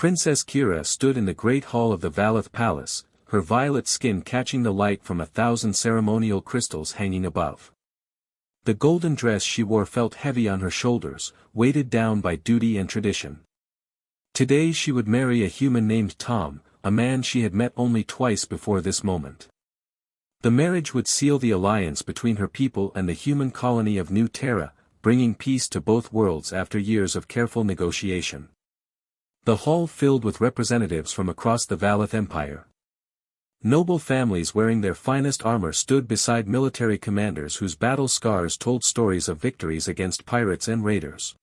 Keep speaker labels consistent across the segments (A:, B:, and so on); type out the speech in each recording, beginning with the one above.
A: Princess Kira stood in the great hall of the Valeth Palace, her violet skin catching the light from 1,000 ceremonial crystals hanging above. The golden dress she wore felt heavy on her shoulders, weighted down by duty and tradition. Today she would marry a human named Tom, a man she had met only twice before this moment. The marriage would seal the alliance between her people and the human colony of New Terra, bringing peace to both worlds after years of careful negotiation. The hall filled with representatives from across the Valeth Empire. Noble families wearing their finest armor stood beside military commanders whose battle scars told stories of victories against pirates and raiders.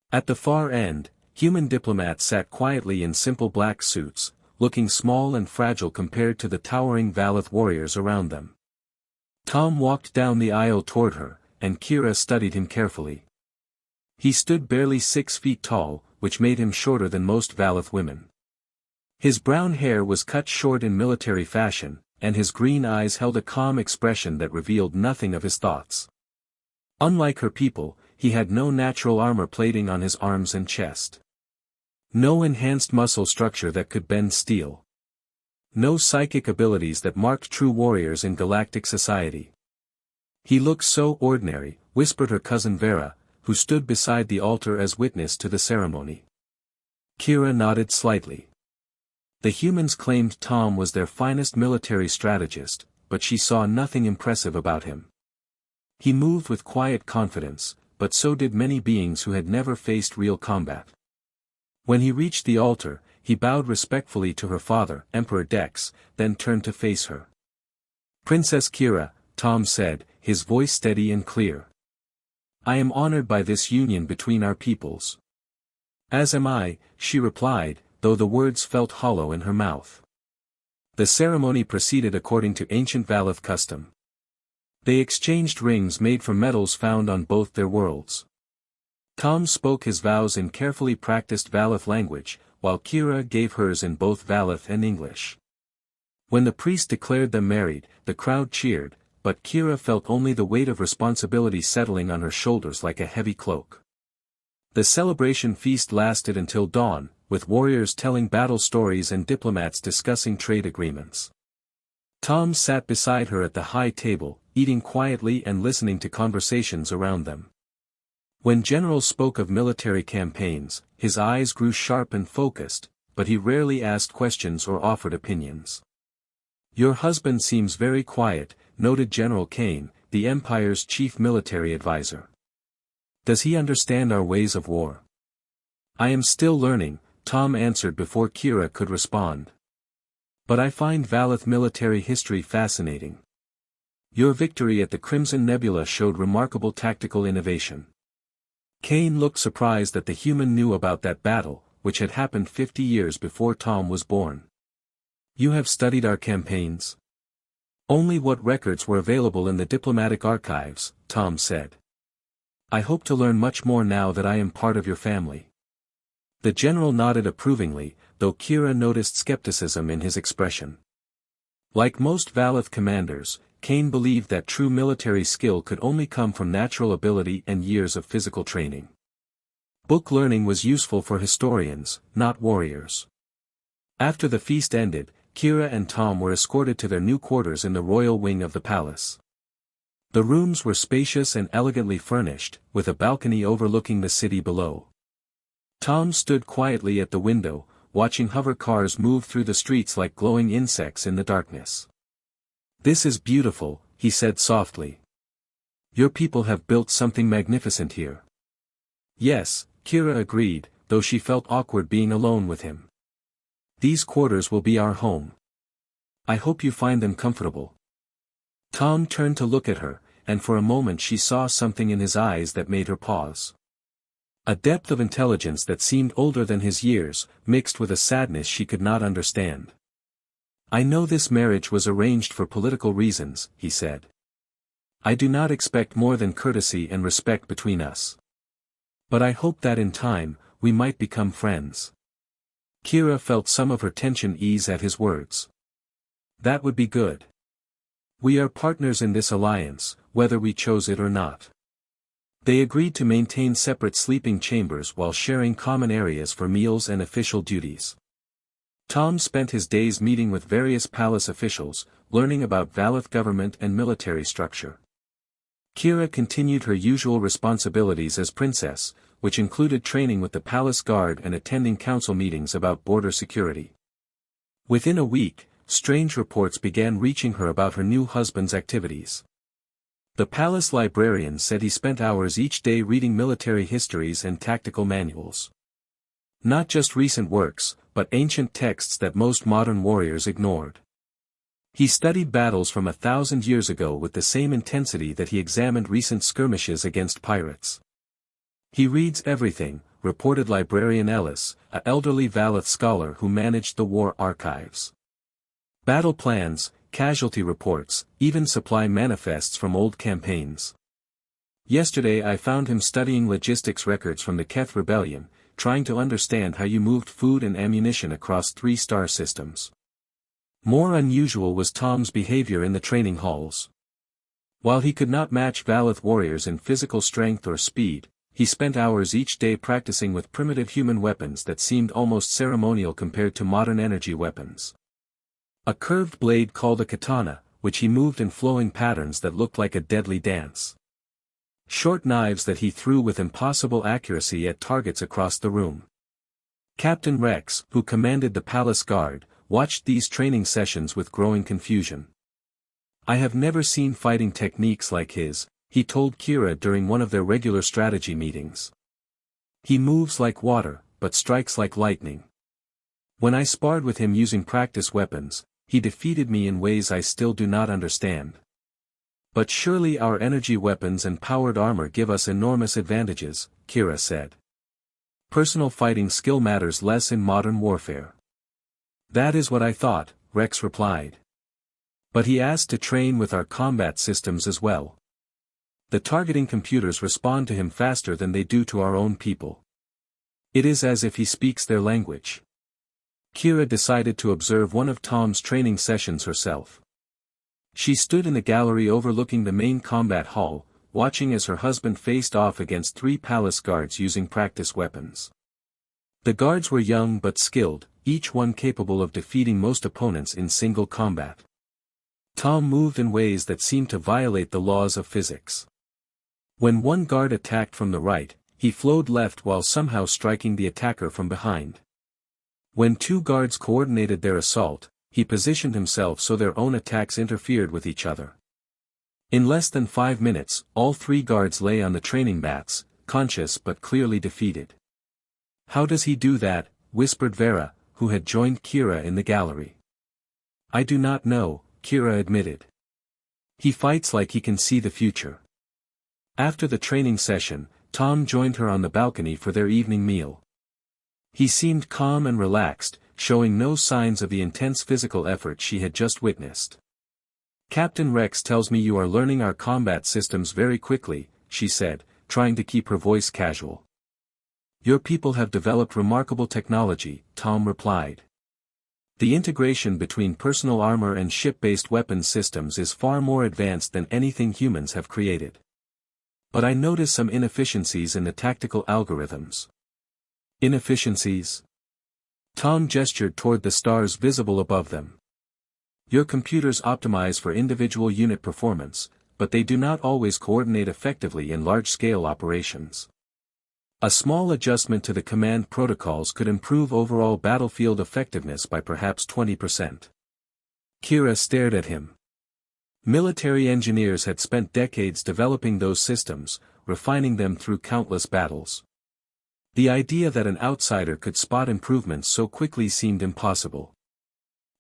A: At the far end, human diplomats sat quietly in simple black suits, looking small and fragile compared to the towering Valeth warriors around them. Tom walked down the aisle toward her, and Kira studied him carefully. He stood barely 6 feet tall, which made him shorter than most Valeth women. His brown hair was cut short in military fashion, and his green eyes held a calm expression that revealed nothing of his thoughts. Unlike her people, he had no natural armor plating on his arms and chest. No enhanced muscle structure that could bend steel. No psychic abilities that marked true warriors in galactic society. He looked so ordinary, whispered her cousin Vera, who stood beside the altar as witness to the ceremony. Kira nodded slightly. The humans claimed Tom was their finest military strategist, but she saw nothing impressive about him. He moved with quiet confidence, but so did many beings who had never faced real combat. When he reached the altar, he bowed respectfully to her father, Emperor Dex, then turned to face her. "Princess Kira," Tom said, his voice steady and clear. "I am honored by this union between our peoples." "As am I," she replied, though the words felt hollow in her mouth. The ceremony proceeded according to ancient Valeth custom. They exchanged rings made from metals found on both their worlds. Tom spoke his vows in carefully practiced Valeth language, while Kira gave hers in both Valeth and English. When the priest declared them married, the crowd cheered, but Kira felt only the weight of responsibility settling on her shoulders like a heavy cloak. The celebration feast lasted until dawn, with warriors telling battle stories and diplomats discussing trade agreements. Tom sat beside her at the high table, eating quietly and listening to conversations around them. When generals spoke of military campaigns, his eyes grew sharp and focused, but he rarely asked questions or offered opinions. "Your husband seems very quiet," noted General Kane, the Empire's chief military advisor. "Does he understand our ways of war?" "I am still learning," Tom answered before Kira could respond. "But I find Valeth military history fascinating. Your victory at the Crimson Nebula showed remarkable tactical innovation." Kane looked surprised that the human knew about that battle, which had happened 50 years before Tom was born. "You have studied our campaigns?" "Only what records were available in the diplomatic archives," Tom said. "I hope to learn much more now that I am part of your family." The general nodded approvingly, though Kira noticed skepticism in his expression. Like most Valeth commanders, Kane believed that true military skill could only come from natural ability and years of physical training. Book learning was useful for historians, not warriors. After the feast ended, Kira and Tom were escorted to their new quarters in the royal wing of the palace. The rooms were spacious and elegantly furnished, with a balcony overlooking the city below. Tom stood quietly at the window, watching hover cars move through the streets like glowing insects in the darkness. "This is beautiful," he said softly. "Your people have built something magnificent here." "Yes," Kira agreed, though she felt awkward being alone with him. "These quarters will be our home. I hope you find them comfortable." Tom turned to look at her, and for a moment she saw something in his eyes that made her pause. A depth of intelligence that seemed older than his years, mixed with a sadness she could not understand. "I know this marriage was arranged for political reasons," he said. "I do not expect more than courtesy and respect between us. But I hope that in time, we might become friends." Kira felt some of her tension ease at his words. "That would be good. We are partners in this alliance, whether we chose it or not." They agreed to maintain separate sleeping chambers while sharing common areas for meals and official duties. Tom spent his days meeting with various palace officials, learning about Valath government and military structure. Kira continued her usual responsibilities as princess, which included training with the palace guard and attending council meetings about border security. Within a week, strange reports began reaching her about her new husband's activities. The palace librarian said he spent hours each day reading military histories and tactical manuals. Not just recent works, but ancient texts that most modern warriors ignored. He studied battles from 1,000 years ago with the same intensity that he examined recent skirmishes against pirates. He reads everything, reported librarian Ellis, an elderly Valath scholar who managed the war archives. Battle plans, casualty reports, even supply manifests from old campaigns. Yesterday I found him studying logistics records from the Keth Rebellion, trying to understand how you moved food and ammunition across 3-star systems. More unusual was Tom's behavior in the training halls. While he could not match Valath warriors in physical strength or speed, he spent hours each day practicing with primitive human weapons that seemed almost ceremonial compared to modern energy weapons. A curved blade called a katana, which he moved in flowing patterns that looked like a deadly dance. Short knives that he threw with impossible accuracy at targets across the room. Captain Rex, who commanded the palace guard, watched these training sessions with growing confusion. "I have never seen fighting techniques like his," he told Kira during one of their regular strategy meetings. "He moves like water, but strikes like lightning. When I sparred with him using practice weapons, he defeated me in ways I still do not understand. But surely our energy weapons and powered armor give us enormous advantages," Kira said. "Personal fighting skill matters less in modern warfare." "That is what I thought," Rex replied. "But he asked to train with our combat systems as well. The targeting computers respond to him faster than they do to our own people. It is as if he speaks their language." Kira decided to observe one of Tom's training sessions herself. She stood in the gallery overlooking the main combat hall, watching as her husband faced off against 3 palace guards using practice weapons. The guards were young but skilled, each one capable of defeating most opponents in single combat. Tom moved in ways that seemed to violate the laws of physics. When one guard attacked from the right, he flowed left while somehow striking the attacker from behind. When 2 guards coordinated their assault, he positioned himself so their own attacks interfered with each other. In less than 5 minutes, all 3 guards lay on the training mats, conscious but clearly defeated. "How does he do that?" whispered Vera, who had joined Kira in the gallery. "I do not know," Kira admitted. "He fights like he can see the future." After the training session, Tom joined her on the balcony for their evening meal. He seemed calm and relaxed, showing no signs of the intense physical effort she had just witnessed. "Captain Rex tells me you are learning our combat systems very quickly," she said, trying to keep her voice casual. "Your people have developed remarkable technology," Tom replied. "The integration between personal armor and ship-based weapons systems is far more advanced than anything humans have created. But I notice some inefficiencies in the tactical algorithms." "Inefficiencies?" Tom gestured toward the stars visible above them. "Your computers optimize for individual unit performance, but they do not always coordinate effectively in large-scale operations. A small adjustment to the command protocols could improve overall battlefield effectiveness by perhaps 20%. Kira stared at him. Military engineers had spent decades developing those systems, refining them through countless battles. The idea that an outsider could spot improvements so quickly seemed impossible.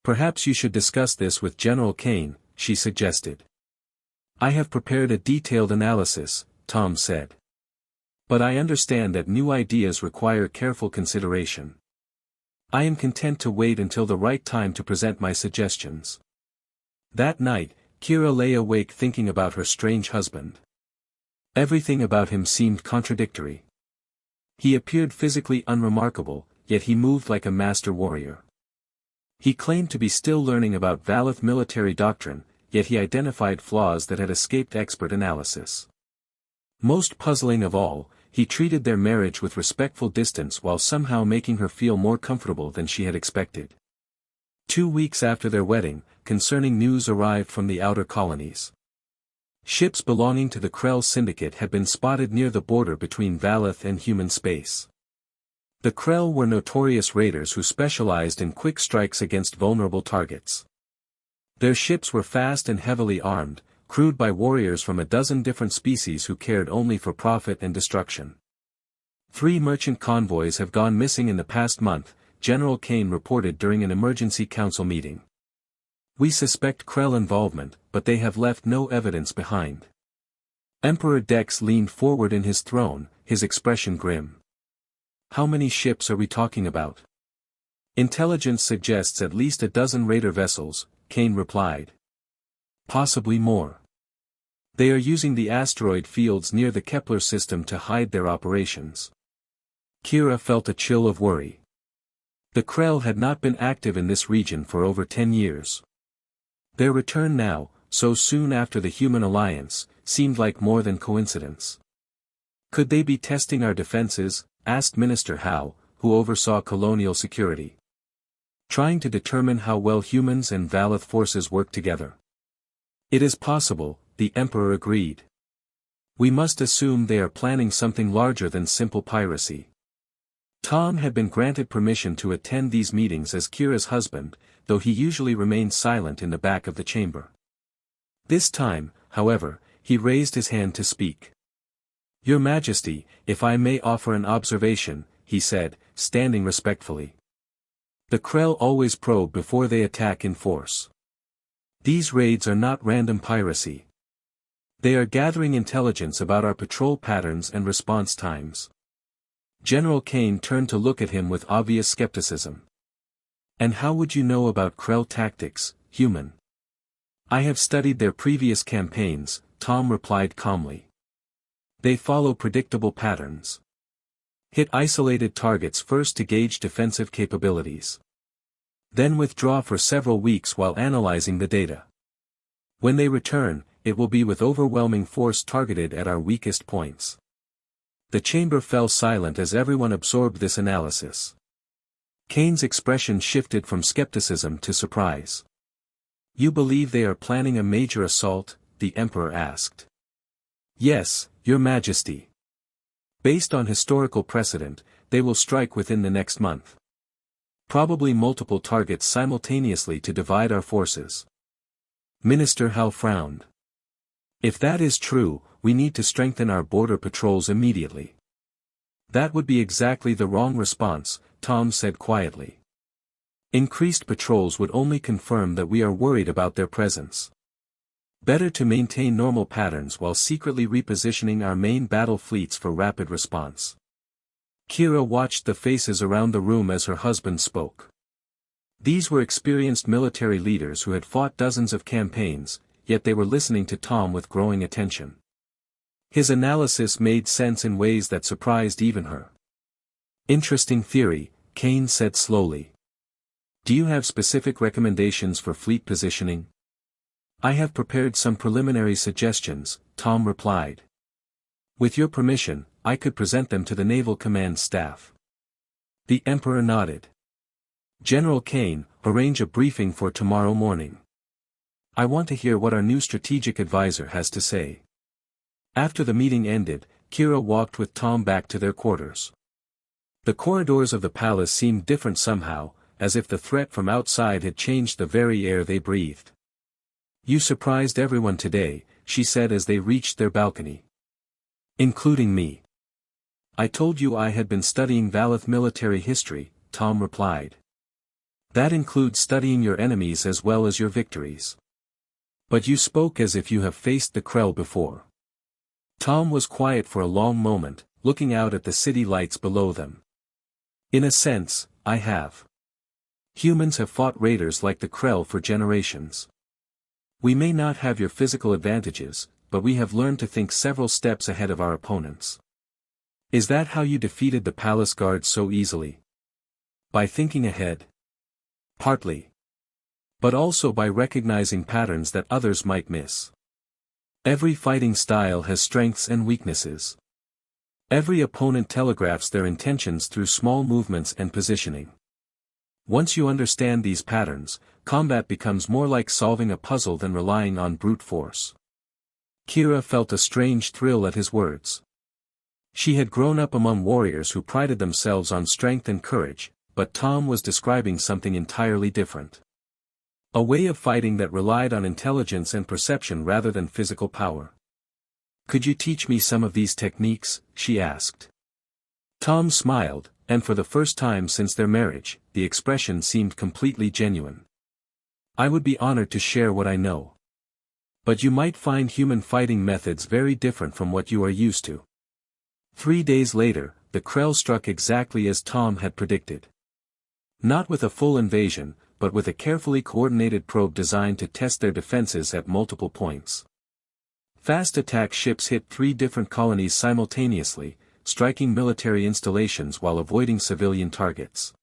A: "Perhaps you should discuss this with General Kane," she suggested. "I have prepared a detailed analysis," Tom said. "But I understand that new ideas require careful consideration. I am content to wait until the right time to present my suggestions." That night, Kira lay awake thinking about her strange husband. Everything about him seemed contradictory. He appeared physically unremarkable, yet he moved like a master warrior. He claimed to be still learning about Valath military doctrine, yet he identified flaws that had escaped expert analysis. Most puzzling of all, he treated their marriage with respectful distance while somehow making her feel more comfortable than she had expected. 2 weeks after their wedding, concerning news arrived from the outer colonies. Ships belonging to the Krell Syndicate had been spotted near the border between Valeth and human space. The Krell were notorious raiders who specialized in quick strikes against vulnerable targets. Their ships were fast and heavily armed, crewed by warriors from a dozen different species who cared only for profit and destruction. 3 merchant convoys have gone missing in the past month, General Kane reported during an emergency council meeting. We suspect Krell involvement, but they have left no evidence behind. Emperor Dex leaned forward in his throne, his expression grim. How many ships are we talking about? Intelligence suggests at least a dozen raider vessels, Kane replied. Possibly more. They are using the asteroid fields near the Kepler system to hide their operations. Kira felt a chill of worry. The Krell had not been active in this region for over 10 years. Their return now, so soon after the human alliance, seemed like more than coincidence. Could they be testing our defenses? Asked Minister Howe, who oversaw colonial security. Trying to determine how well humans and Valeth forces work together. It is possible, the Emperor agreed. We must assume they are planning something larger than simple piracy. Tom had been granted permission to attend these meetings as Kira's husband, though he usually remained silent in the back of the chamber. This time, however, he raised his hand to speak. Your Majesty, if I may offer an observation, he said, standing respectfully. The Krell always probe before they attack in force. These raids are not random piracy. They are gathering intelligence about our patrol patterns and response times. General Kane turned to look at him with obvious skepticism. And how would you know about Krell tactics, human? I have studied their previous campaigns, Tom replied calmly. They follow predictable patterns. Hit isolated targets first to gauge defensive capabilities. Then withdraw for several weeks while analyzing the data. When they return, it will be with overwhelming force targeted at our weakest points. The chamber fell silent as everyone absorbed this analysis. Kane's expression shifted from skepticism to surprise. You believe they are planning a major assault? The Emperor asked. Yes, Your Majesty. Based on historical precedent, they will strike within the next month. Probably multiple targets simultaneously to divide our forces. Minister Howe frowned. If that is true, we need to strengthen our border patrols immediately. That would be exactly the wrong response, Tom said quietly. Increased patrols would only confirm that we are worried about their presence. Better to maintain normal patterns while secretly repositioning our main battle fleets for rapid response. Kira watched the faces around the room as her husband spoke. These were experienced military leaders who had fought dozens of campaigns, yet they were listening to Tom with growing attention. His analysis made sense in ways that surprised even her. Interesting theory, Kane said slowly. Do you have specific recommendations for fleet positioning? I have prepared some preliminary suggestions, Tom replied. With your permission, I could present them to the Naval Command staff. The Emperor nodded. General Kane, arrange a briefing for tomorrow morning. I want to hear what our new strategic advisor has to say. After the meeting ended, Kira walked with Tom back to their quarters. The corridors of the palace seemed different somehow, as if the threat from outside had changed the very air they breathed. You surprised everyone today, she said as they reached their balcony. Including me. I told you I had been studying Valeth military history, Tom replied. That includes studying your enemies as well as your victories. But you spoke as if you have faced the Krell before. Tom was quiet for a long moment, looking out at the city lights below them. In a sense, I have. Humans have fought raiders like the Krell for generations. We may not have your physical advantages, but we have learned to think several steps ahead of our opponents. Is that how you defeated the palace guards so easily? By thinking ahead? Partly. But also by recognizing patterns that others might miss. Every fighting style has strengths and weaknesses. Every opponent telegraphs their intentions through small movements and positioning. Once you understand these patterns, combat becomes more like solving a puzzle than relying on brute force. Kira felt a strange thrill at his words. She had grown up among warriors who prided themselves on strength and courage, but Tom was describing something entirely different. A way of fighting that relied on intelligence and perception rather than physical power. "Could you teach me some of these techniques?" she asked. Tom smiled, and for the first time since their marriage, the expression seemed completely genuine. "I would be honored to share what I know. But you might find human fighting methods very different from what you are used to." 3 days later, the Krell struck exactly as Tom had predicted. Not with a full invasion, but with a carefully coordinated probe designed to test their defenses at multiple points. Fast attack ships hit 3 different colonies simultaneously, striking military installations while avoiding civilian targets.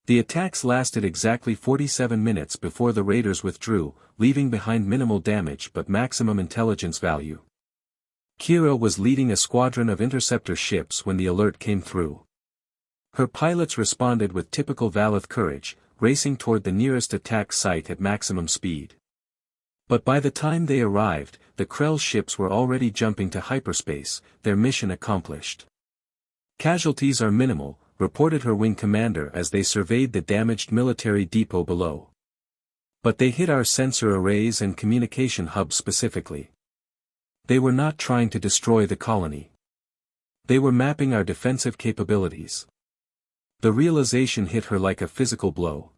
A: The attacks lasted exactly 47 minutes before the raiders withdrew, leaving behind minimal damage but maximum intelligence value. Kira was leading a squadron of interceptor ships when the alert came through. Her pilots responded with typical Valath courage, racing toward the nearest attack site at maximum speed. But by the time they arrived, the Krell ships were already jumping to hyperspace, their mission accomplished. "Casualties are minimal," reported her wing commander as they surveyed the damaged military depot below. "But they hit our sensor arrays and communication hubs specifically. They were not trying to destroy the colony. They were mapping our defensive capabilities." The realization hit her like a physical blow.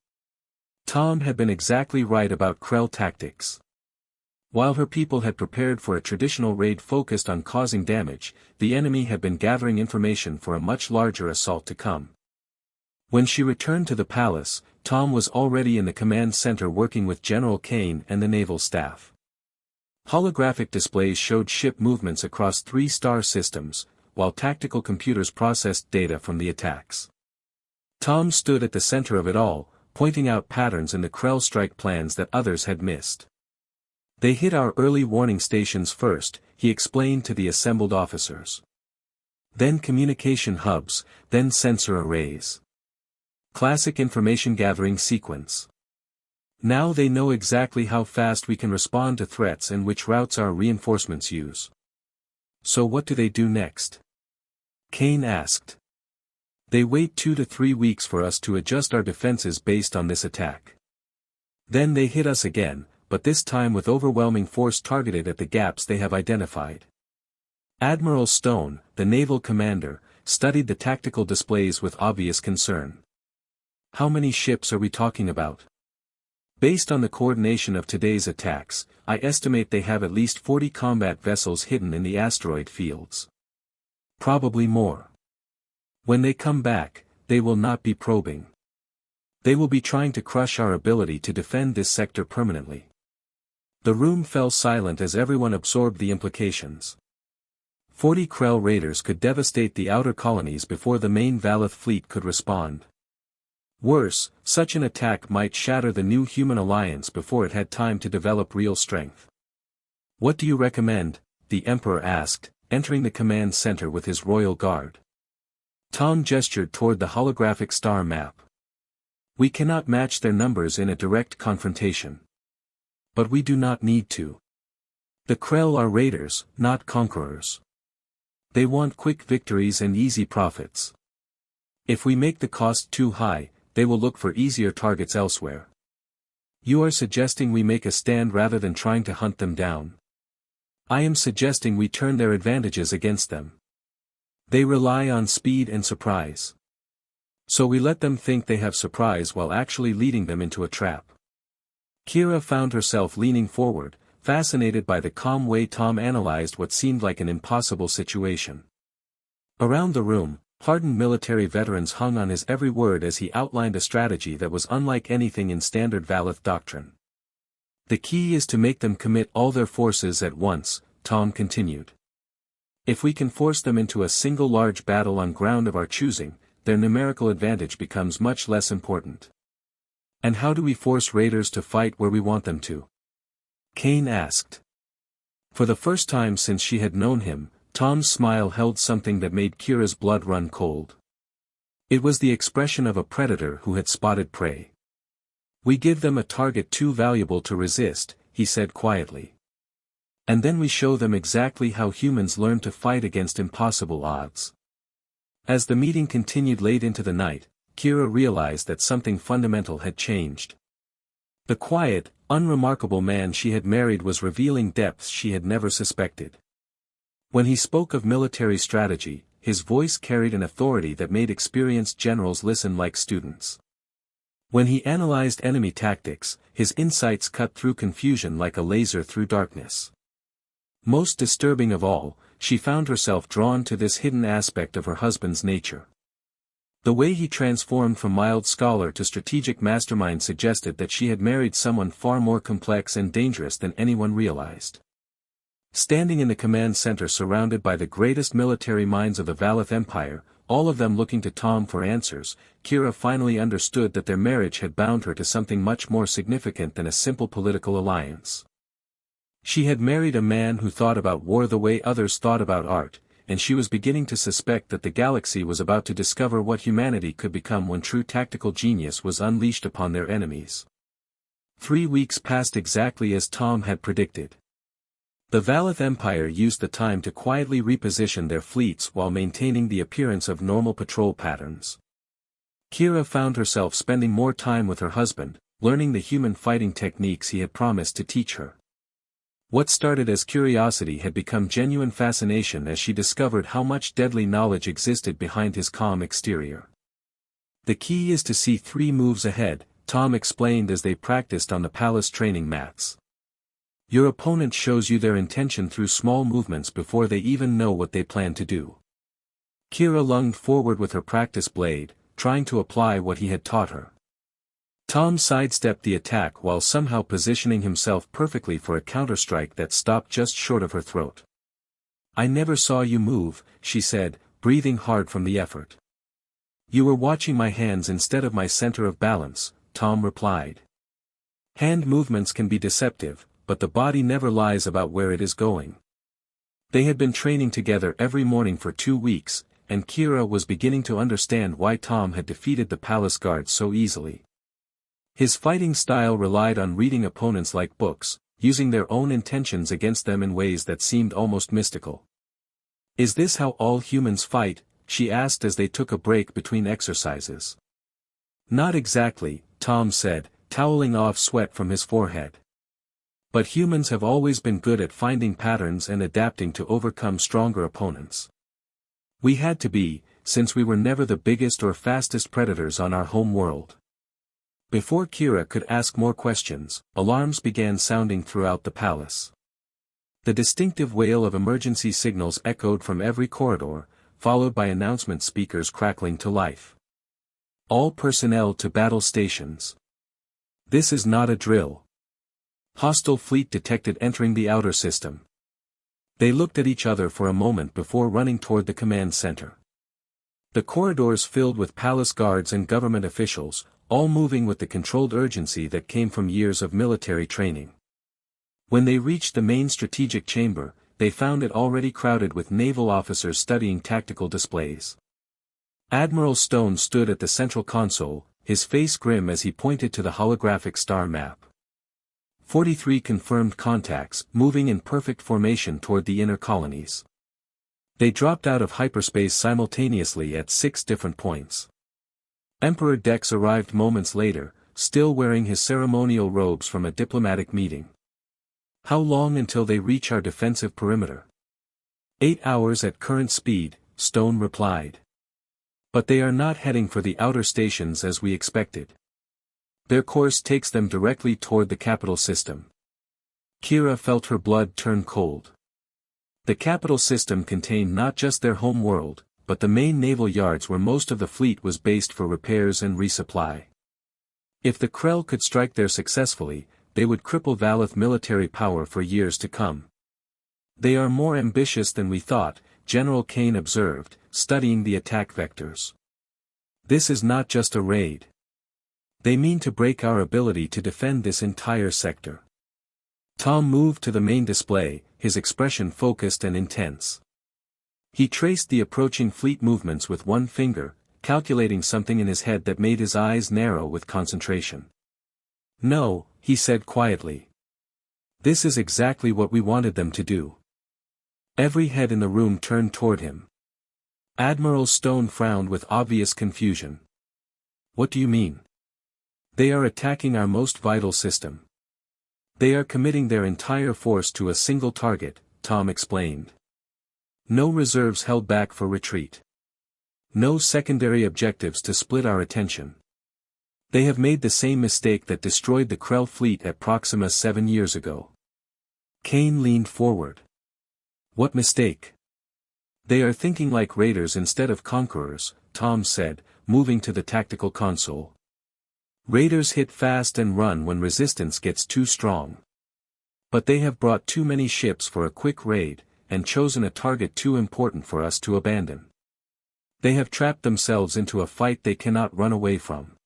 A: Tom had been exactly right about Krell tactics. While her people had prepared for a traditional raid focused on causing damage, the enemy had been gathering information for a much larger assault to come. When she returned to the palace, Tom was already in the command center working with General Kane and the naval staff. Holographic displays showed ship movements across 3 star systems, while tactical computers processed data from the attacks. Tom stood at the center of it all, pointing out patterns in the Krell strike plans that others had missed. "They hit our early warning stations first," he explained to the assembled officers. "Then communication hubs, then sensor arrays. Classic information gathering sequence. Now they know exactly how fast we can respond to threats and which routes our reinforcements use." "So what do they do next?" Kane asked. "They wait 2 to 3 weeks for us to adjust our defenses based on this attack. Then they hit us again, but this time with overwhelming force targeted at the gaps they have identified." Admiral Stone, the naval commander, studied the tactical displays with obvious concern. "How many ships are we talking about?" "Based on the coordination of today's attacks, I estimate they have at least 40 combat vessels hidden in the asteroid fields. Probably more. When they come back, they will not be probing. They will be trying to crush our ability to defend this sector permanently." The room fell silent as everyone absorbed the implications. 40 Krell raiders could devastate the outer colonies before the main Valath fleet could respond. Worse, such an attack might shatter the new human alliance before it had time to develop real strength. "What do you recommend?" the Emperor asked, entering the command center with his royal guard. Tom gestured toward the holographic star map. "We cannot match their numbers in a direct confrontation. But we do not need to. The Krell are raiders, not conquerors. They want quick victories and easy profits. If we make the cost too high, they will look for easier targets elsewhere. You are suggesting we make a stand rather than trying to hunt them down. I am suggesting we turn their advantages against them. They rely on speed and surprise. So we let them think they have surprise while actually leading them into a trap." Kira found herself leaning forward, fascinated by the calm way Tom analyzed what seemed like an impossible situation. Around the room, hardened military veterans hung on his every word as he outlined a strategy that was unlike anything in standard Valath doctrine. "The key is to make them commit all their forces at once," Tom continued. "If we can force them into a single large battle on ground of our choosing, their numerical advantage becomes much less important." "And how do we force raiders to fight where we want them to?" Kane asked. For the first time since she had known him, Tom's smile held something that made Kira's blood run cold. It was the expression of a predator who had spotted prey. "We give them a target too valuable to resist," he said quietly. "And then we show them exactly how humans learn to fight against impossible odds." As the meeting continued late into the night, Kira realized that something fundamental had changed. The quiet, unremarkable man she had married was revealing depths she had never suspected. When he spoke of military strategy, his voice carried an authority that made experienced generals listen like students. When he analyzed enemy tactics, his insights cut through confusion like a laser through darkness. Most disturbing of all, she found herself drawn to this hidden aspect of her husband's nature. The way he transformed from mild scholar to strategic mastermind suggested that she had married someone far more complex and dangerous than anyone realized. Standing in the command center surrounded by the greatest military minds of the Valith Empire, all of them looking to Tom for answers, Kira finally understood that their marriage had bound her to something much more significant than a simple political alliance. She had married a man who thought about war the way others thought about art, and she was beginning to suspect that the galaxy was about to discover what humanity could become when true tactical genius was unleashed upon their enemies. 3 weeks passed exactly as Tom had predicted. The Valith Empire used the time to quietly reposition their fleets while maintaining the appearance of normal patrol patterns. Kira found herself spending more time with her husband, learning the human fighting techniques he had promised to teach her. What started as curiosity had become genuine fascination as she discovered how much deadly knowledge existed behind his calm exterior. "The key is to see 3 moves ahead," Tom explained as they practiced on the palace training mats. "Your opponent shows you their intention through small movements before they even know what they plan to do." Kira lunged forward with her practice blade, trying to apply what he had taught her. Tom sidestepped the attack while somehow positioning himself perfectly for a counterstrike that stopped just short of her throat. "I never saw you move," she said, breathing hard from the effort. "You were watching my hands instead of my center of balance," Tom replied. "Hand movements can be deceptive, but the body never lies about where it is going." They had been training together every morning for 2 weeks, and Kira was beginning to understand why Tom had defeated the palace guards so easily. His fighting style relied on reading opponents like books, using their own intentions against them in ways that seemed almost mystical. "Is this how all humans fight?" she asked as they took a break between exercises. "Not exactly," Tom said, toweling off sweat from his forehead. "But humans have always been good at finding patterns and adapting to overcome stronger opponents. We had to be, since we were never the biggest or fastest predators on our home world." Before Kira could ask more questions, alarms began sounding throughout the palace. The distinctive wail of emergency signals echoed from every corridor, followed by announcement speakers crackling to life. "All personnel to battle stations. This is not a drill. Hostile fleet detected entering the outer system." They looked at each other for a moment before running toward the command center. The corridors filled with palace guards and government officials, all moving with the controlled urgency that came from years of military training. When they reached the main strategic chamber, they found it already crowded with naval officers studying tactical displays. Admiral Stone stood at the central console, his face grim as he pointed to the holographic star map. 43 confirmed contacts, moving in perfect formation toward the inner colonies. They dropped out of hyperspace simultaneously at 6 different points. Emperor Dex arrived moments later, still wearing his ceremonial robes from a diplomatic meeting. "How long until they reach our defensive perimeter?" 8 hours at current speed, Stone replied. "But they are not heading for the outer stations as we expected. Their course takes them directly toward the capital system." Kira felt her blood turn cold. The capital system contained not just their home world, but the main naval yards where most of the fleet was based for repairs and resupply. If the Krell could strike there successfully, they would cripple Valith military power for years to come. "They are more ambitious than we thought," General Kane observed, studying the attack vectors. "This is not just a raid. They mean to break our ability to defend this entire sector." Tom moved to the main display, his expression focused and intense. He traced the approaching fleet movements with one finger, calculating something in his head that made his eyes narrow with concentration. "No," he said quietly. "This is exactly what we wanted them to do." Every head in the room turned toward him. Admiral Stone frowned with obvious confusion. "What do you mean?" "They are attacking our most vital system. They are committing their entire force to a single target," Tom explained. "No reserves held back for retreat. No secondary objectives to split our attention. They have made the same mistake that destroyed the Krell fleet at Proxima 7 years ago." Kane leaned forward. "What mistake?" "They are thinking like raiders instead of conquerors," Tom said, moving to the tactical console. "Raiders hit fast and run when resistance gets too strong. But they have brought too many ships for a quick raid, and chosen a target too important for us to abandon. They have trapped themselves into a fight they cannot run away from."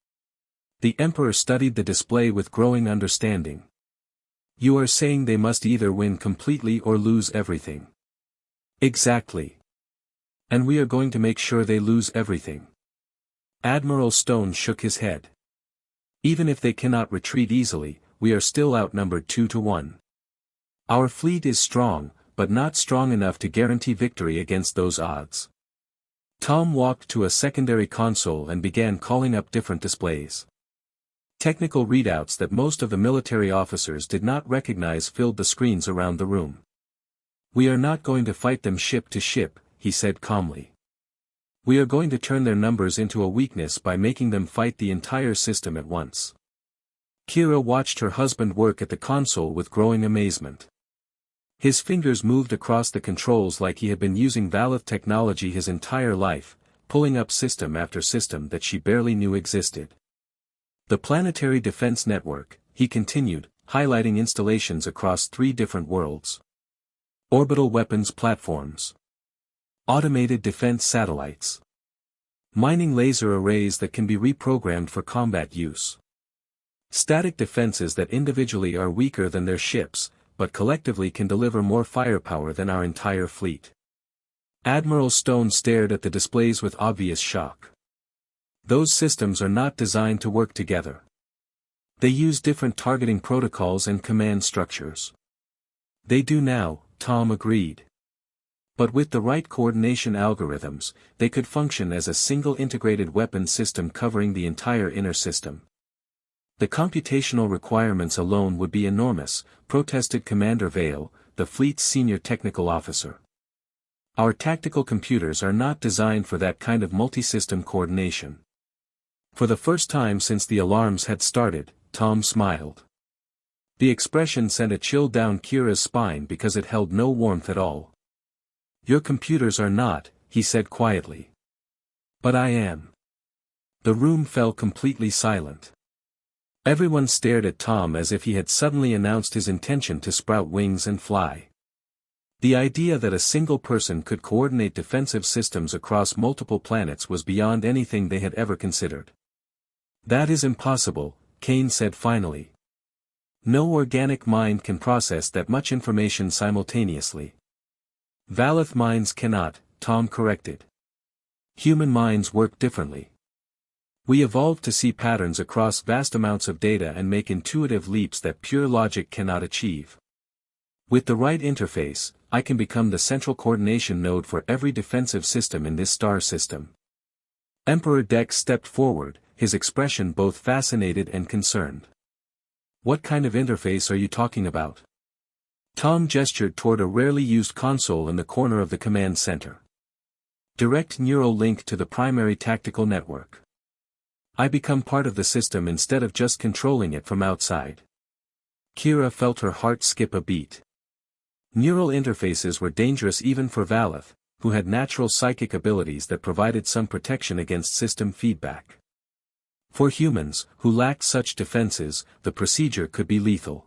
A: The Emperor studied the display with growing understanding. "You are saying they must either win completely or lose everything." "Exactly. And we are going to make sure they lose everything." Admiral Stone shook his head. "Even if they cannot retreat easily, we are still outnumbered 2-1. Our fleet is strong, but not strong enough to guarantee victory against those odds." Tom walked to a secondary console and began calling up different displays. Technical readouts that most of the military officers did not recognize filled the screens around the room. "We are not going to fight them ship to ship," he said calmly. "We are going to turn their numbers into a weakness by making them fight the entire system at once." Kira watched her husband work at the console with growing amazement. His fingers moved across the controls like he had been using Valeth technology his entire life, pulling up system after system that she barely knew existed. "The Planetary Defense Network," he continued, highlighting installations across 3 different worlds. "Orbital weapons platforms. Automated defense satellites. Mining laser arrays that can be reprogrammed for combat use. Static defenses that individually are weaker than their ships, but collectively can deliver more firepower than our entire fleet." Admiral Stone stared at the displays with obvious shock. "Those systems are not designed to work together. They use different targeting protocols and command structures." "They do now," Tom agreed. "But with the right coordination algorithms, they could function as a single integrated weapon system covering the entire inner system." "The computational requirements alone would be enormous," protested Commander Vale, the fleet's senior technical officer. "Our tactical computers are not designed for that kind of multi-system coordination." For the first time since the alarms had started, Tom smiled. The expression sent a chill down Kira's spine because it held no warmth at all. "Your computers are not," he said quietly. "But I am." The room fell completely silent. Everyone stared at Tom as if he had suddenly announced his intention to sprout wings and fly. The idea that a single person could coordinate defensive systems across multiple planets was beyond anything they had ever considered. "That is impossible," Kane said finally. "No organic mind can process that much information simultaneously." "Valeth minds cannot," Tom corrected. "Human minds work differently. We evolved to see patterns across vast amounts of data and make intuitive leaps that pure logic cannot achieve. With the right interface, I can become the central coordination node for every defensive system in this star system." Emperor Dex stepped forward, his expression both fascinated and concerned. "What kind of interface are you talking about?" Tom gestured toward a rarely used console in the corner of the command center. "Direct neural link to the primary tactical network. I become part of the system instead of just controlling it from outside." Kira felt her heart skip a beat. Neural interfaces were dangerous even for Valeth, who had natural psychic abilities that provided some protection against system feedback. For humans, who lacked such defenses, the procedure could be lethal.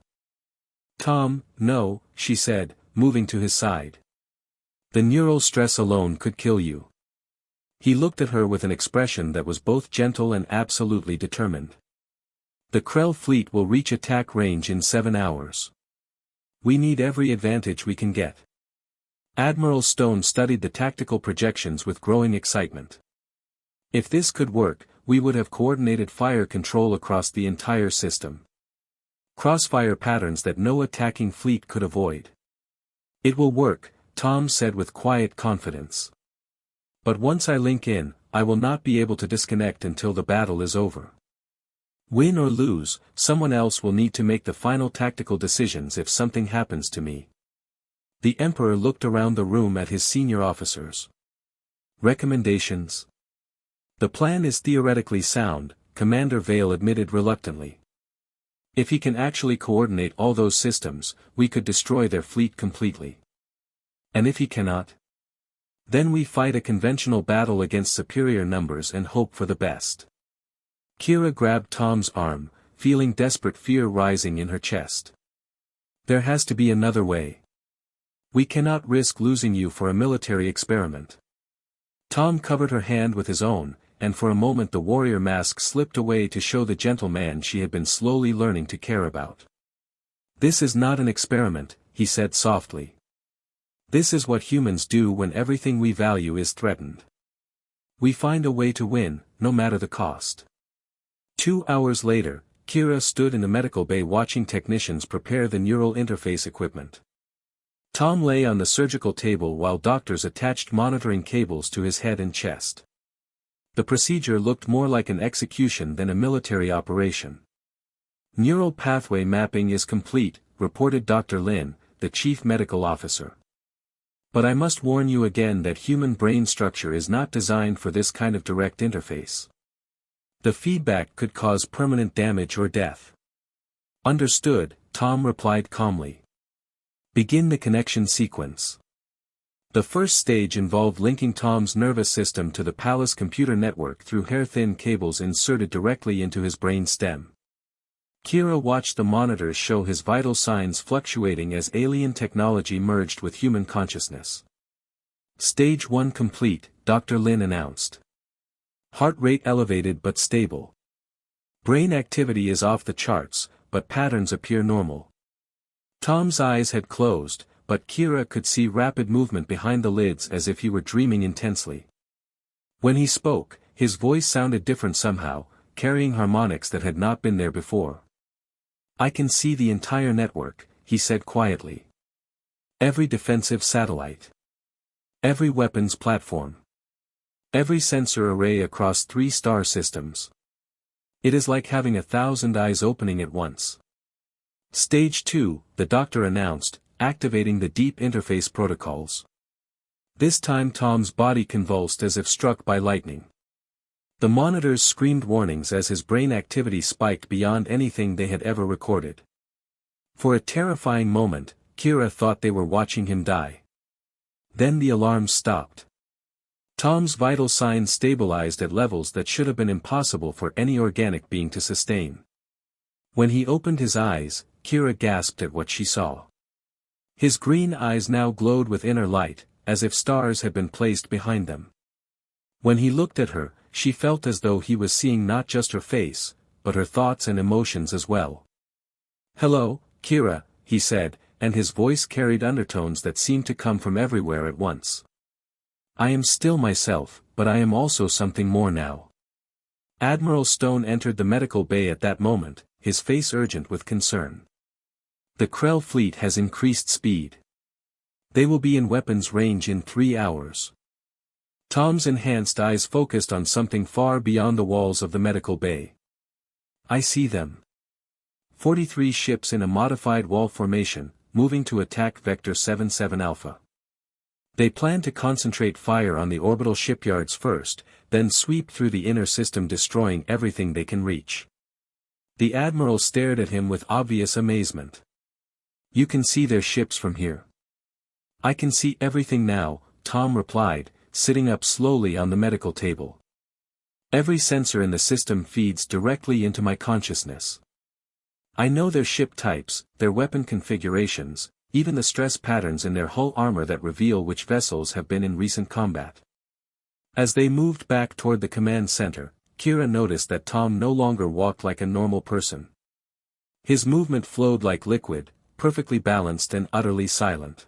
A: "Tom, no," she said, moving to his side. "The neural stress alone could kill you." He looked at her with an expression that was both gentle and absolutely determined. "The Krell fleet will reach attack range in 7 hours. We need every advantage we can get. Admiral Stone studied the tactical projections with growing excitement. If this could work, we would have coordinated fire control across the entire system. Crossfire patterns that no attacking fleet could avoid. It will work, Tom said with quiet confidence. But once I link in, I will not be able to disconnect until the battle is over. Win or lose, someone else will need to make the final tactical decisions if something happens to me. The Emperor looked around the room at his senior officers. Recommendations? The plan is theoretically sound, Commander Vale admitted reluctantly. If he can actually coordinate all those systems, we could destroy their fleet completely. And if he cannot? Then we fight a conventional battle against superior numbers and hope for the best. Kira grabbed Tom's arm, feeling desperate fear rising in her chest. There has to be another way. We cannot risk losing you for a military experiment. Tom covered her hand with his own, and for a moment the warrior mask slipped away to show the gentleman she had been slowly learning to care about. This is not an experiment, he said softly. This is what humans do when everything we value is threatened. We find a way to win, no matter the cost. 2 hours later, Kira stood in the medical bay watching technicians prepare the neural interface equipment. Tom lay on the surgical table while doctors attached monitoring cables to his head and chest. The procedure looked more like an execution than a military operation. Neural pathway mapping is complete, reported Dr. Lin, the chief medical officer. But I must warn you again that human brain structure is not designed for this kind of direct interface. The feedback could cause permanent damage or death. Understood, Tom replied calmly. Begin the connection sequence. The first stage involved linking Tom's nervous system to the palace computer network through hair-thin cables inserted directly into his brain stem. Kira watched the monitors show his vital signs fluctuating as alien technology merged with human consciousness. Stage 1 complete, Dr. Lin announced. Heart rate elevated but stable. Brain activity is off the charts, but patterns appear normal. Tom's eyes had closed, but Kira could see rapid movement behind the lids as if he were dreaming intensely. When he spoke, his voice sounded different somehow, carrying harmonics that had not been there before. I can see the entire network, he said quietly. Every defensive satellite. Every weapons platform. Every sensor array across 3 star systems. It is like having 1,000 eyes opening at once. Stage 2, the doctor announced, activating the deep interface protocols. This time Tom's body convulsed as if struck by lightning. The monitors screamed warnings as his brain activity spiked beyond anything they had ever recorded. For a terrifying moment, Kira thought they were watching him die. Then the alarms stopped. Tom's vital signs stabilized at levels that should have been impossible for any organic being to sustain. When he opened his eyes, Kira gasped at what she saw. His green eyes now glowed with inner light, as if stars had been placed behind them. When he looked at her, she felt as though he was seeing not just her face, but her thoughts and emotions as well. Hello, Kira, he said, and his voice carried undertones that seemed to come from everywhere at once. I am still myself, but I am also something more now. Admiral Stone entered the medical bay at that moment, his face urgent with concern. The Krell fleet has increased speed. They will be in weapons range in 3 hours. Tom's enhanced eyes focused on something far beyond the walls of the medical bay. I see them. 43 ships in a modified wall formation, moving to attack Vector 77 Alpha. They plan to concentrate fire on the orbital shipyards first, then sweep through the inner system destroying everything they can reach. The Admiral stared at him with obvious amazement. You can see their ships from here. I can see everything now, Tom replied, sitting up slowly on the medical table. Every sensor in the system feeds directly into my consciousness. I know their ship types, their weapon configurations, even the stress patterns in their hull armor that reveal which vessels have been in recent combat. As they moved back toward the command center, Kira noticed that Tom no longer walked like a normal person. His movement flowed like liquid, perfectly balanced and utterly silent.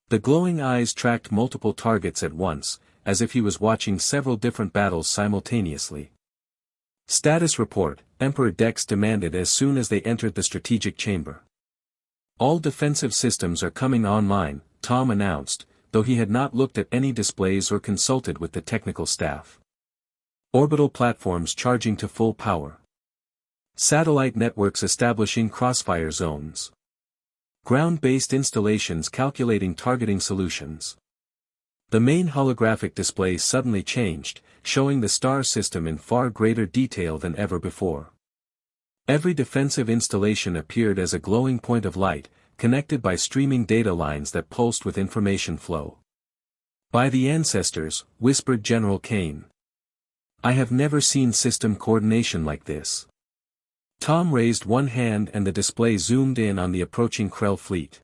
A: The glowing eyes tracked multiple targets at once, as if he was watching several different battles simultaneously. Status report, Emperor Dex demanded as soon as they entered the strategic chamber. All defensive systems are coming online, Tom announced, though he had not looked at any displays or consulted with the technical staff. Orbital platforms charging to full power. Satellite networks establishing crossfire zones. Ground-based installations calculating targeting solutions. The main holographic display suddenly changed, showing the star system in far greater detail than ever before. Every defensive installation appeared as a glowing point of light, connected by streaming data lines that pulsed with information flow. "By the ancestors," whispered General Kane. "I have never seen system coordination like this." Tom raised one hand and the display zoomed in on the approaching Krell fleet.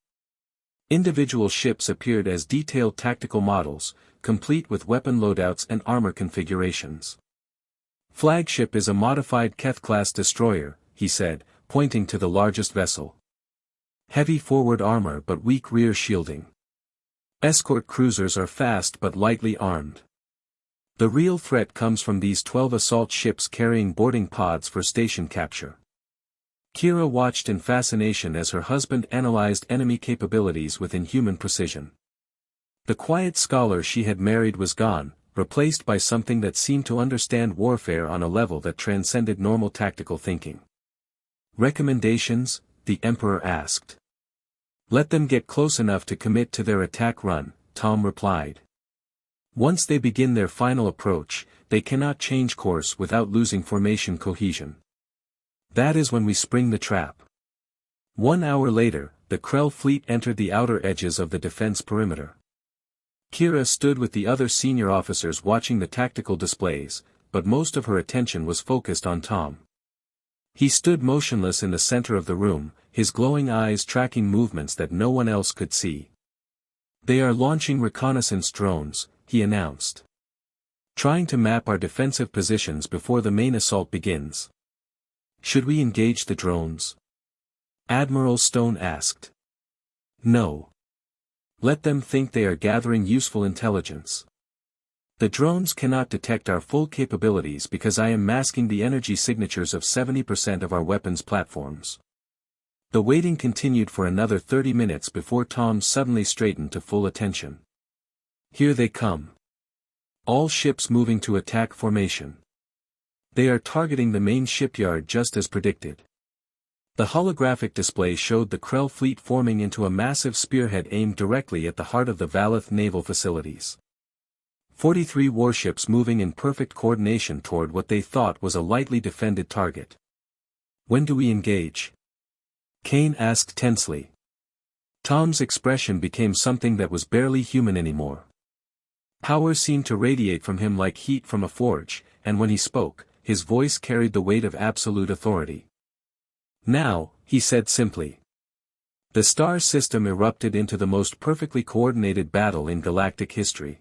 A: Individual ships appeared as detailed tactical models, complete with weapon loadouts and armor configurations. "Flagship is a modified Keth-class destroyer," he said, pointing to the largest vessel. "Heavy forward armor but weak rear shielding. Escort cruisers are fast but lightly armed. The real threat comes from these 12 assault ships carrying boarding pods for station capture." Kira watched in fascination as her husband analyzed enemy capabilities with inhuman precision. The quiet scholar she had married was gone, replaced by something that seemed to understand warfare on a level that transcended normal tactical thinking. "Recommendations?" the Emperor asked. "Let them get close enough to commit to their attack run," Tom replied. "Once they begin their final approach, they cannot change course without losing formation cohesion. That is when we spring the trap." 1 hour later, the Krell fleet entered the outer edges of the defense perimeter. Kira stood with the other senior officers watching the tactical displays, but most of her attention was focused on Tom. He stood motionless in the center of the room, his glowing eyes tracking movements that no one else could see. "They are launching reconnaissance drones," he announced. "Trying to map our defensive positions before the main assault begins." "Should we engage the drones?" Admiral Stone asked. "No. Let them think they are gathering useful intelligence. The drones cannot detect our full capabilities because I am masking the energy signatures of 70% of our weapons platforms." The waiting continued for another 30 minutes before Tom suddenly straightened to full attention. "Here they come. All ships moving to attack formation. They are targeting the main shipyard just as predicted." The holographic display showed the Krell fleet forming into a massive spearhead aimed directly at the heart of the Valeth naval facilities. 43 warships moving in perfect coordination toward what they thought was a lightly defended target. "When do we engage?" Kane asked tensely. Tom's expression became something that was barely human anymore. Power seemed to radiate from him like heat from a forge, and when he spoke, his voice carried the weight of absolute authority. "Now," he said simply. The star system erupted into the most perfectly coordinated battle in galactic history.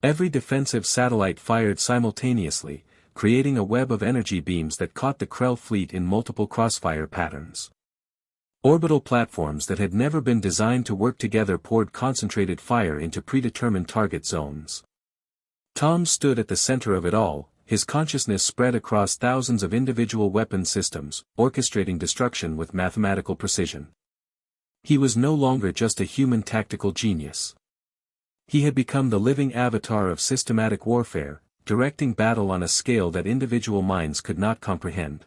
A: Every defensive satellite fired simultaneously, creating a web of energy beams that caught the Krell fleet in multiple crossfire patterns. Orbital platforms that had never been designed to work together poured concentrated fire into predetermined target zones. Tom stood at the center of it all, his consciousness spread across thousands of individual weapon systems, orchestrating destruction with mathematical precision. He was no longer just a human tactical genius. He had become the living avatar of systematic warfare, directing battle on a scale that individual minds could not comprehend.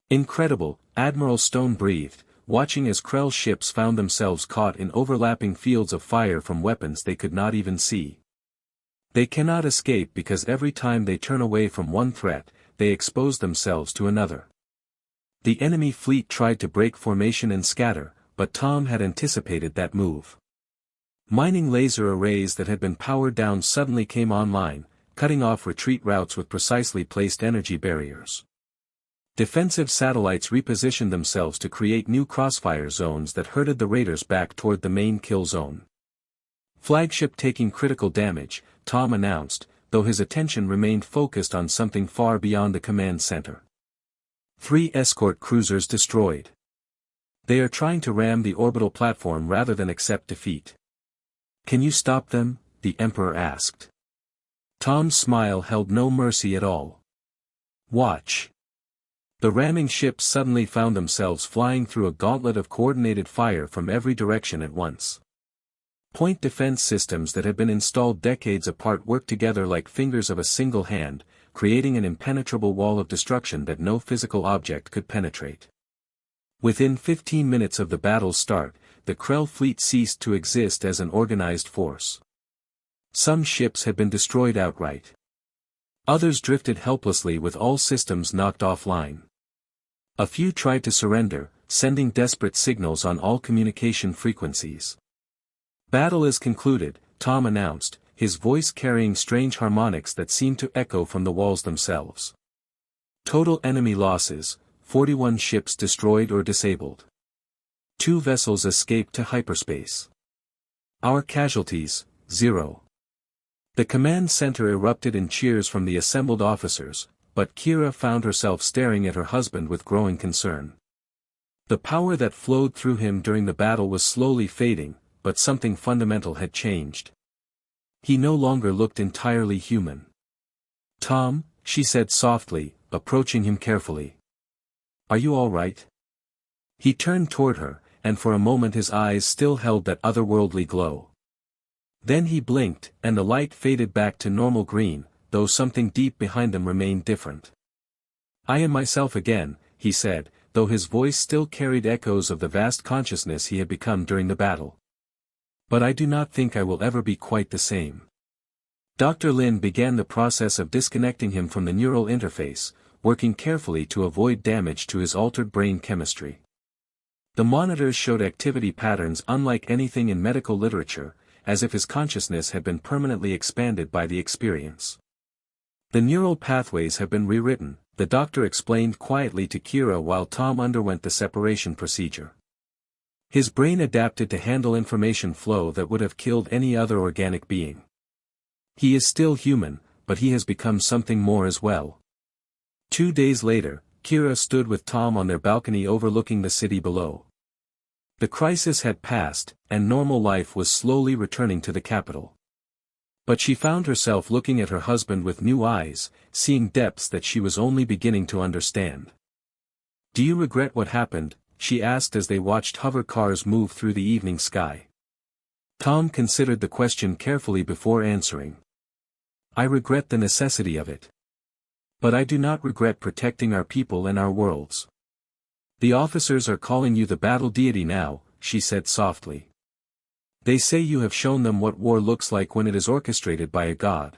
A: "Incredible," Admiral Stone breathed, watching as Krell ships found themselves caught in overlapping fields of fire from weapons they could not even see. They cannot escape because every time they turn away from one threat, they expose themselves to another. The enemy fleet tried to break formation and scatter, but Tom had anticipated that move. Mining laser arrays that had been powered down suddenly came online, cutting off retreat routes with precisely placed energy barriers. Defensive satellites repositioned themselves to create new crossfire zones that herded the raiders back toward the main kill zone. "Flagship taking critical damage," Tom announced, though his attention remained focused on something far beyond the command center. 3 escort cruisers destroyed. They are trying to ram the orbital platform rather than accept defeat. Can you stop them? The Emperor asked. Tom's smile held no mercy at all. Watch. The ramming ships suddenly found themselves flying through a gauntlet of coordinated fire from every direction at once. Point defense systems that had been installed decades apart worked together like fingers of a single hand, creating an impenetrable wall of destruction that no physical object could penetrate. Within 15 minutes of the battle's start, the Krell fleet ceased to exist as an organized force. Some ships had been destroyed outright. Others drifted helplessly with all systems knocked offline. A few tried to surrender, sending desperate signals on all communication frequencies. Battle is concluded, Tom announced, his voice carrying strange harmonics that seemed to echo from the walls themselves. Total enemy losses, 41 ships destroyed or disabled. 2 vessels escaped to hyperspace. Our casualties, 0. The command center erupted in cheers from the assembled officers, but Kira found herself staring at her husband with growing concern. The power that flowed through him during the battle was slowly fading, but something fundamental had changed. He no longer looked entirely human. Tom, she said softly, approaching him carefully. Are you all right? He turned toward her, and for a moment his eyes still held that otherworldly glow. Then he blinked, and the light faded back to normal green, though something deep behind them remained different. I am myself again, he said, though his voice still carried echoes of the vast consciousness he had become during the battle. But I do not think I will ever be quite the same. Dr. Lin began the process of disconnecting him from the neural interface, working carefully to avoid damage to his altered brain chemistry. The monitors showed activity patterns unlike anything in medical literature, as if his consciousness had been permanently expanded by the experience. The neural pathways have been rewritten, the doctor explained quietly to Kira while Tom underwent the separation procedure. His brain adapted to handle information flow that would have killed any other organic being. He is still human, but he has become something more as well. 2 days later, Kira stood with Tom on their balcony overlooking the city below. The crisis had passed, and normal life was slowly returning to the capital. But she found herself looking at her husband with new eyes, seeing depths that she was only beginning to understand. Do you regret what happened? She asked as they watched hover cars move through the evening sky. Tom considered the question carefully before answering. I regret the necessity of it. But I do not regret protecting our people and our worlds. The officers are calling you the battle deity now, she said softly. They say you have shown them what war looks like when it is orchestrated by a god.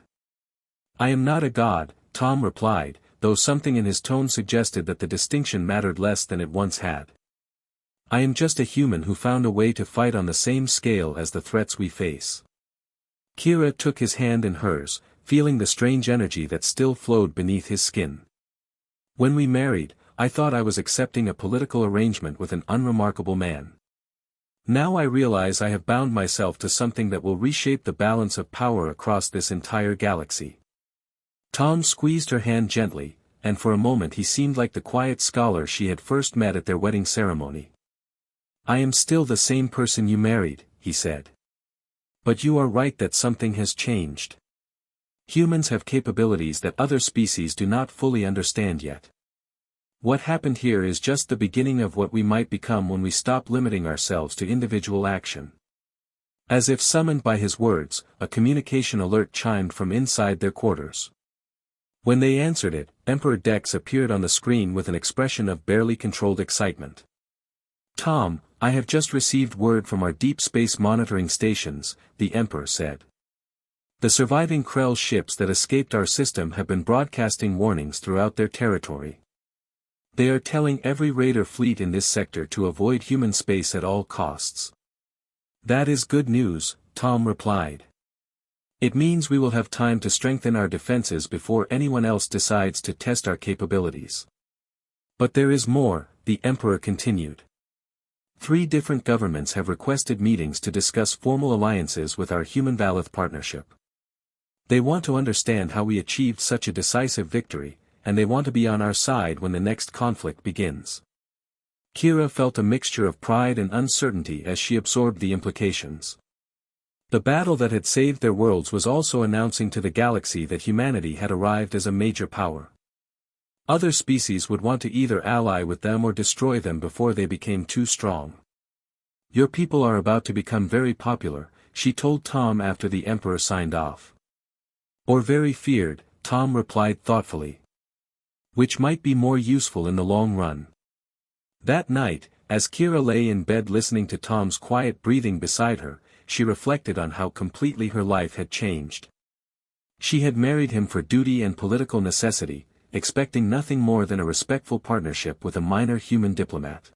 A: I am not a god, Tom replied, though something in his tone suggested that the distinction mattered less than it once had. I am just a human who found a way to fight on the same scale as the threats we face. Kira took his hand in hers, feeling the strange energy that still flowed beneath his skin. When we married, I thought I was accepting a political arrangement with an unremarkable man. Now I realize I have bound myself to something that will reshape the balance of power across this entire galaxy. Tom squeezed her hand gently, and for a moment he seemed like the quiet scholar she had first met at their wedding ceremony. I am still the same person you married, he said. But you are right that something has changed. Humans have capabilities that other species do not fully understand yet. What happened here is just the beginning of what we might become when we stop limiting ourselves to individual action. As if summoned by his words, a communication alert chimed from inside their quarters. When they answered it, Emperor Dex appeared on the screen with an expression of barely controlled excitement. Tom, I have just received word from our deep space monitoring stations, the Emperor said. The surviving Krell ships that escaped our system have been broadcasting warnings throughout their territory. They are telling every raider fleet in this sector to avoid human space at all costs. That is good news, Tom replied. It means we will have time to strengthen our defenses before anyone else decides to test our capabilities. But there is more, the Emperor continued. 3 different governments have requested meetings to discuss formal alliances with our Human Valith partnership. They want to understand how we achieved such a decisive victory, and they want to be on our side when the next conflict begins. Kira felt a mixture of pride and uncertainty as she absorbed the implications. The battle that had saved their worlds was also announcing to the galaxy that humanity had arrived as a major power. Other species would want to either ally with them or destroy them before they became too strong. "Your people are about to become very popular," she told Tom after the Emperor signed off. "Or very feared," Tom replied thoughtfully. "Which might be more useful in the long run." That night, as Kira lay in bed listening to Tom's quiet breathing beside her, she reflected on how completely her life had changed. She had married him for duty and political necessity, expecting nothing more than a respectful partnership with a minor human diplomat.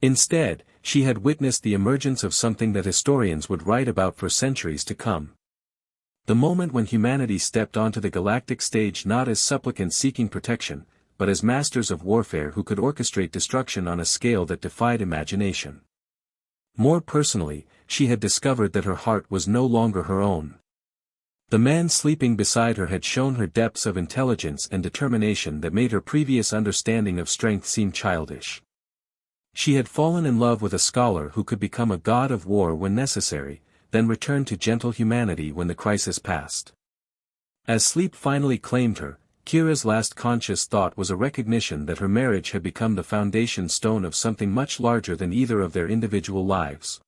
A: Instead, she had witnessed the emergence of something that historians would write about for centuries to come. The moment when humanity stepped onto the galactic stage not as supplicants seeking protection, but as masters of warfare who could orchestrate destruction on a scale that defied imagination. More personally, she had discovered that her heart was no longer her own. The man sleeping beside her had shown her depths of intelligence and determination that made her previous understanding of strength seem childish. She had fallen in love with a scholar who could become a god of war when necessary, then return to gentle humanity when the crisis passed. As sleep finally claimed her, Kira's last conscious thought was a recognition that her marriage had become the foundation stone of something much larger than either of their individual lives.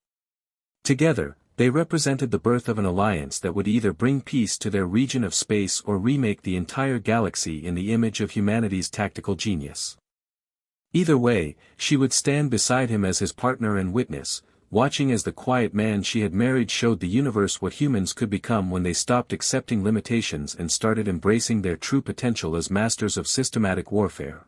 A: Together, they represented the birth of an alliance that would either bring peace to their region of space or remake the entire galaxy in the image of humanity's tactical genius. Either way, she would stand beside him as his partner and witness, watching as the quiet man she had married showed the universe what humans could become when they stopped accepting limitations and started embracing their true potential as masters of systematic warfare.